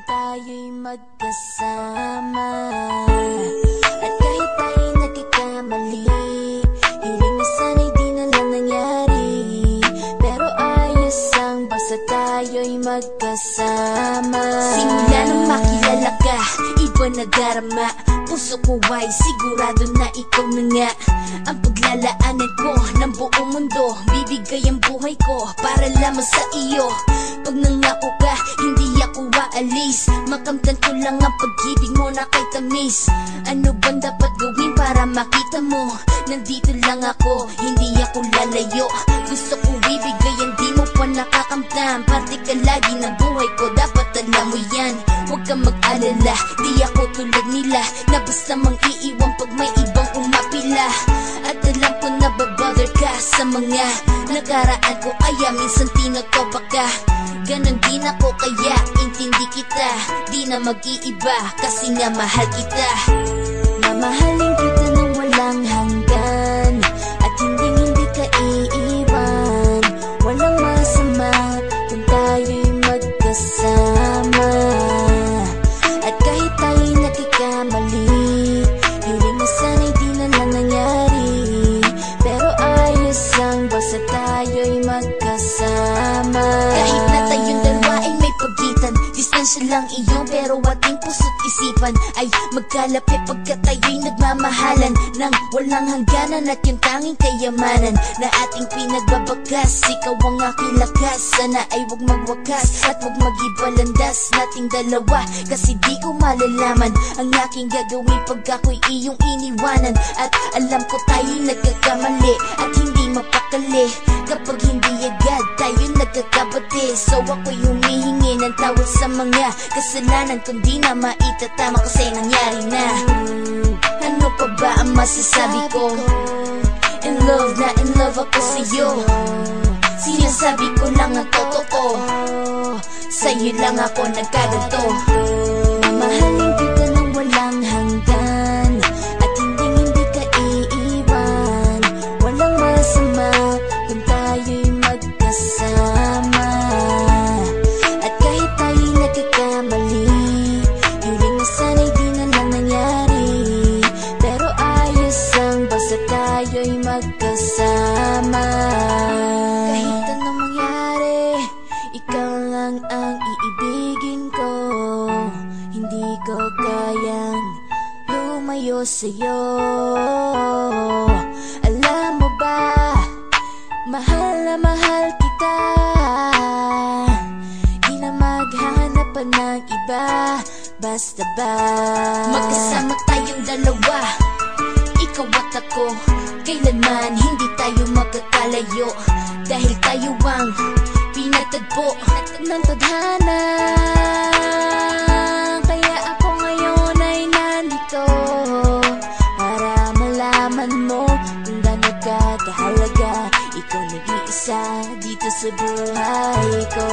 tayo'y magkasama. At kahit tayo'y nagkakamali, hiling na sana'y di na lang nangyari. Pero ayos lang basta tayo'y magkasama. Simula nang makilala ka, iba na darama. Puso ko ay sigurado na ikaw na nga ang paglalaanan ko ng buong mundo. Bibigay ang buhay ko para lamang sa iyo. Pag nangako ka, hindi ako aalis. Makamtan ko lang ang pag-ibig mo na kay tamis. Ano bang dapat gawin para makita mo? Nandito lang ako, hindi ako lalayo. Gusto ko ibigay ang di mo pa nakakamtan. Parte ka lagi ng buhay ko, dapat alam mo yan. Huwag kang mag-alala, di ako tulad nila na basta mang iiwan pag may ibang umapila. At alam ko na babother ka sa mga nakaraan ko, kaya minsan tinatopa ka. Ganon din ako kaya intindi kita. Di na mag-iiba kasi nga mahal kita. Mamahalin kita nang walang hanggan, at hindi ka iiwan. Walang masama kung tayo'y magkasama. At kahit tayo'y nagkakamali, hiling na sana'y di na lang nangyari. Pero ayos lang basta tayo'y magkasama. Kahit na tayong dalawa ay may pagitan, distansya lang iyon pero ating puso't isipan ay magkalapit pagkat tayo'y nagmamahalan ng walang hangganan. At yung tanging kayamanan na ating pinagbabakas, ikaw ang aking lakas. Sana ay huwag magwakas at huwag mag-ibalandas nating dalawa, kasi di ko malalaman ang aking gagawin pag ako'y iyong iniwanan. At alam ko tayo'y nagkakamali at hindi mapakali kapag hindi agad tayo nagkakabati. So ako'y humihingi ng tawad sa mga kasalanan kung di na maitatama kasi nangyari na. Ano pa ba ang masasabi ko? In love na in love ako sa'yo. Sinasabi ko lang ang totoo, sa'yo lang ako nagkaganto. Mamahalin kita nang walang hanggan, at hindi ka iiwan. Walang masama kung tayo'y magkasama. At kahit tayo'y nagkakamali, hiling na sana'y di na lang nangyari. Pero ayos lang basta tayo'y magkasama. Kahit anong mangyari, ikaw lang ang iibigin ko. Hindi ko kayang lumayo sa'yo. Alam mo ba, mahal na mahal kita. Di na maghanap pa ng iba, basta ba magkasama tayong dalawa, ikaw at ako. Kailanman hindi tayo magkakalayo, dahil tayo ang pinatagpo ng tadhana. Kaya ako ngayon ay nandito para malaman mo kung gaano ka kahalaga. Ikaw nag-iisa dito sa buhay ko.